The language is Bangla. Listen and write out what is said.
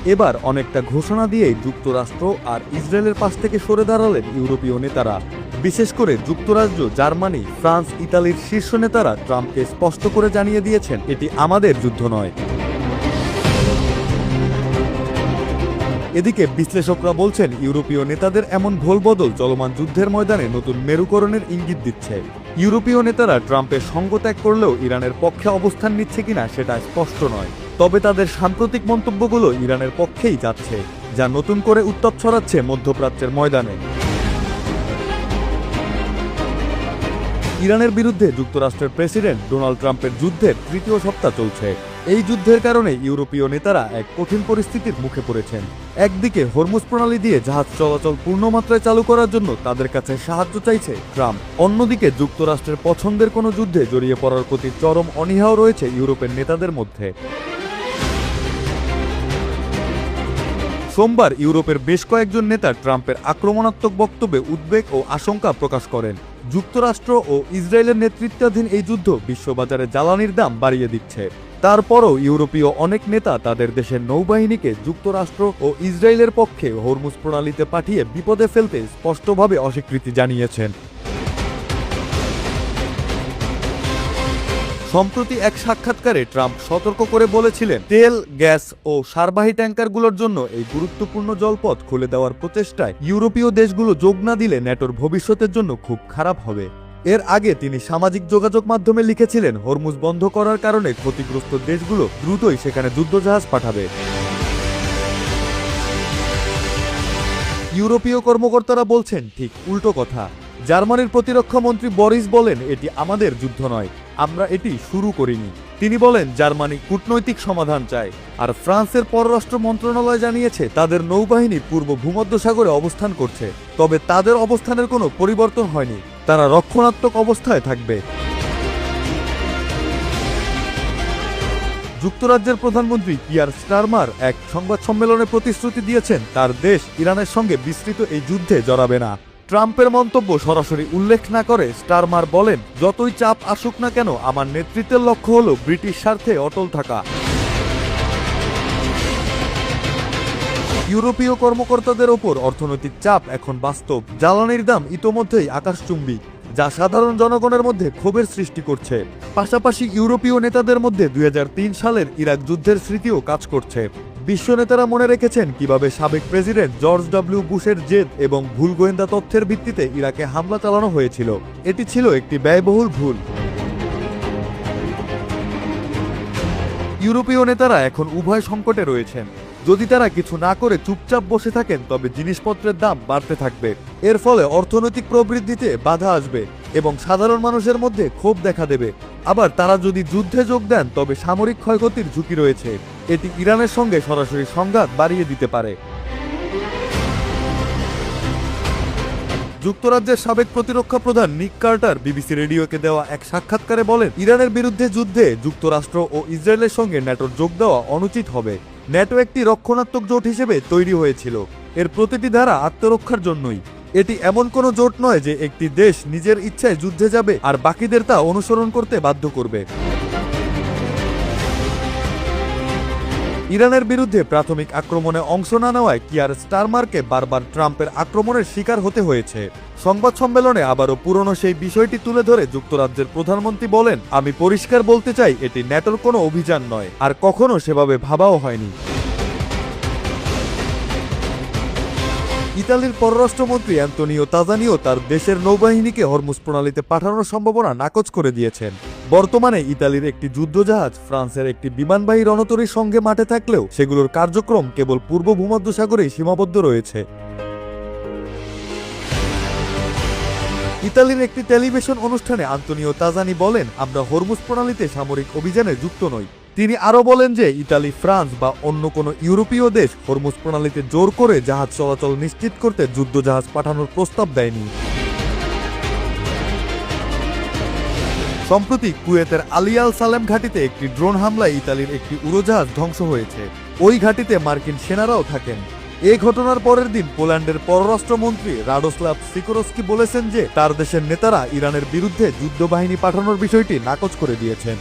এবার অনেকটা ঘোষণা দিয়েই যুক্তরাষ্ট্র আর ইসরায়েলের পাশ থেকে সরে দাঁড়ালেন ইউরোপীয় নেতারা। বিশেষ করে যুক্তরাজ্য, জার্মানি, ফ্রান্স, ইতালির শীর্ষ নেতারা ট্রাম্পকে স্পষ্ট করে জানিয়ে দিয়েছেন, এটি আমাদের যুদ্ধ নয়। এদিকে বিশ্লেষকরা বলছেন, ইউরোপীয় নেতাদের এমন ভোলবদল চলমান যুদ্ধের ময়দানে নতুন মেরুকরণের ইঙ্গিত দিচ্ছে। ইউরোপীয় নেতারা ট্রাম্পের সঙ্গ ত্যাগ করলেও ইরানের পক্ষে অবস্থান নিচ্ছে কিনা সেটা স্পষ্ট নয়। তবে তাদের সাম্প্রতিক মন্তব্যগুলো ইরানের পক্ষেই যাচ্ছে, যা নতুন করে উত্তাপ ছড়াচ্ছে মধ্যপ্রাচ্যের ময়দানে। ইরানের বিরুদ্ধে যুক্তরাষ্ট্রের প্রেসিডেন্ট ডোনাল্ড ট্রাম্পের যুদ্ধের তৃতীয় সপ্তাহ চলছে। এই যুদ্ধের কারণে ইউরোপীয় নেতারা এক কঠিন পরিস্থিতির মুখে পড়েছেন। একদিকে হরমুজ প্রণালী দিয়ে জাহাজ চলাচল পূর্ণমাত্রায় চালু করার জন্য তাদের কাছে সাহায্য চাইছে ট্রাম্প, অন্যদিকে যুক্তরাষ্ট্রের পছন্দের কোনো যুদ্ধে জড়িয়ে পড়ার প্রতি চরম অনীহাও রয়েছে ইউরোপের নেতাদের মধ্যে। সোমবার ইউরোপের বেশ কয়েকজন নেতা ট্রাম্পের আক্রমণাত্মক বক্তব্যে উদ্বেগ ও আশঙ্কা প্রকাশ করেন। যুক্তরাষ্ট্র ও ইসরায়েলের নেতৃত্বাধীন এই যুদ্ধ বিশ্ববাজারে জ্বালানির দাম বাড়িয়ে দিচ্ছে। তারপরও ইউরোপীয় অনেক নেতা তাদের দেশের নৌবাহিনীকে যুক্তরাষ্ট্র ও ইসরায়েলের পক্ষে হরমুজ প্রণালীতে পাঠিয়ে বিপদে ফেলতে স্পষ্টভাবে অস্বীকৃতি জানিয়েছেন। সম্প্রতি এক সাক্ষাৎকারে ট্রাম্প সতর্ক করে বলেছিলেন, তেল, গ্যাস ও সারবাহী ট্যাঙ্কারগুলোর জন্য এই গুরুত্বপূর্ণ জলপথ খুলে দেওয়ার প্রচেষ্টায় ইউরোপীয় দেশগুলো যোগ না দিলে ন্যাটোর ভবিষ্যতের জন্য খুব খারাপ হবে। এর আগে তিনি সামাজিক যোগাযোগ মাধ্যমে লিখেছিলেন, হরমুজ বন্ধ করার কারণে ক্ষতিগ্রস্ত দেশগুলো দ্রুতই সেখানে যুদ্ধজাহাজ পাঠাবে। ইউরোপীয় কর্মকর্তারা বলছেন ঠিক উল্টো কথা। জার্মানির প্রতিরক্ষা মন্ত্রী বরিস বলেন, এটি আমাদের যুদ্ধ নয়, আমরা এটি শুরু করিনি। তিনি বলেন, জার্মানি কূটনৈতিক সমাধান চায়। আর ফ্রান্সের পররাষ্ট্র মন্ত্রণালয় জানিয়েছে তাদের নৌবাহিনী পূর্ব ভূমধ্যসাগরে অবস্থান করছে, তবে তাদের অবস্থানের কোনো পরিবর্তন হয়নি, তারা রক্ষণাত্মক অবস্থায় থাকবে। যুক্তরাজ্যের প্রধানমন্ত্রী কিয়ার স্টারমার এক সংবাদ সম্মেলনে প্রতিশ্রুতি দিয়েছেন, তার দেশ ইরানের সঙ্গে বিস্তৃত এই যুদ্ধে জড়াবে না। ট্রাম্পের মন্তব্য সরাসরি উল্লেখ না করে স্টারমার বলেন, যতই চাপ আসুক না কেন, আমার নেতৃত্বের লক্ষ্য হলো ব্রিটিশ স্বার্থে অটল থাকা। ইউরোপীয় কর্মকর্তাদের ওপর অর্থনৈতিক চাপ এখন বাস্তব। জ্বালানির দাম ইতোমধ্যেই আকাশচুম্বী, যা সাধারণ জনগণের মধ্যে ক্ষোভের সৃষ্টি করছে। পাশাপাশি ইউরোপীয় নেতাদের মধ্যে 2003 সালের ইরাক যুদ্ধের স্মৃতিও কাজ করছে। বিশ্ব নেতারা মনে রেখেছেন কিভাবে সাবেক প্রেসিডেন্ট জর্জ ডব্লিউ বুশের জেদ এবং ভুল গোয়েন্দা তথ্যের ভিত্তিতে ইরাকে হামলা চালানো হয়েছিল। এটি ছিল একটি ব্যয়বহুল ভুল। ইউরোপীয় নেতারা এখন উভয় সংকটে রয়েছেন। যদি তারা কিছু না করে চুপচাপ বসে থাকেন, তবে জিনিসপত্রের দাম বাড়তে থাকবে। এর ফলে অর্থনৈতিক প্রবৃদ্ধিতে বাধা আসবে এবং সাধারণ মানুষের মধ্যে ক্ষোভ দেখা দেবে। আবার তারা যদি যুদ্ধে যোগ দেন, তবে সামরিক ক্ষয়ক্ষতির ঝুঁকি রয়েছে। এটি ইরানের সঙ্গে সরাসরি সংঘাত বাড়িয়ে দিতে পারে। যুক্তরাজ্যের সাবেক প্রতিরক্ষা প্রধান নিক কার্টার বিবিসি রেডিওকে দেওয়া এক সাক্ষাৎকারে বলেন, ইরানের বিরুদ্ধে যুদ্ধে যুক্তরাষ্ট্র ও ইসরায়েলের সঙ্গে ন্যাটোর যোগ দেওয়া অনুচিত হবে। ন্যাটো একটি রক্ষণাত্মক জোট হিসেবে তৈরি হয়েছিল, এর প্রতিটি ধারা আত্মরক্ষার জন্যই। এটি এমন কোনো জোট নয় যে একটি দেশ নিজের ইচ্ছায় যুদ্ধে যাবে আর বাকিদের তা অনুসরণ করতে বাধ্য করবে। ইরানের বিরুদ্ধে প্রাথমিক আক্রমণে অংশ না নেওয়ায় কিয়ার স্টারমারকে বারবার ট্রাম্পের আক্রমণের শিকার হতে হয়েছে। সংবাদ সম্মেলনে আবারও পুরনো সেই বিষয়টি তুলে ধরে যুক্তরাজ্যের প্রধানমন্ত্রী বলেন, আমি পরিষ্কার বলতে চাই, এটি ন্যাটোর কোনো অভিযান নয়, আর কখনো সেভাবে ভাবাও হয়নি। ইতালির পররাষ্ট্রমন্ত্রী অ্যান্তোনিও তাজানিও তার দেশের নৌবাহিনীকে হরমুজ প্রণালীতে পাঠানোর সম্ভাবনা নাকচ করে দিয়েছেন। বর্তমানে ইতালির একটি যুদ্ধজাহাজ, ফ্রান্সের একটি বিমানবাহী রণতরীর সঙ্গে মাঠে থাকলেও সেগুলোর কার্যক্রম কেবল পূর্ব ভূমধ্যসাগরেই সীমাবদ্ধ রয়েছে। ইতালির একটি টেলিভিশন অনুষ্ঠানে আন্তোনিও তাজানি বলেন, আমরা হরমুজ প্রণালীতে সামরিক অভিযানে যুক্ত নই। তিনি আরও বলেন যে ইতালি, ফ্রান্স বা অন্য কোনো ইউরোপীয় দেশ হরমুজ প্রণালীতে জোর করে জাহাজ চলাচল নিশ্চিত করতে যুদ্ধজাহাজ পাঠানোর প্রস্তাব দেয়নি। সম্প্রতি কুয়েতের আলী আল সালেম ঘাঁটিতে একটি ড্রোন হামলায় ইতালির একটি উড়োজাহাজ ধ্বংস হয়েছে। ওই ঘাঁটিতে মার্কিন সেনারাও থাকেন। এই ঘটনার পরের দিন পোল্যান্ডের পররাষ্ট্রমন্ত্রী রাডোস্লাভ সিকোরস্কি বলেছেন যে তার দেশের নেতারা ইরানের বিরুদ্ধে যুদ্ধবাহিনী পাঠানোর বিষয়টি নাকচ করে দিয়েছেন।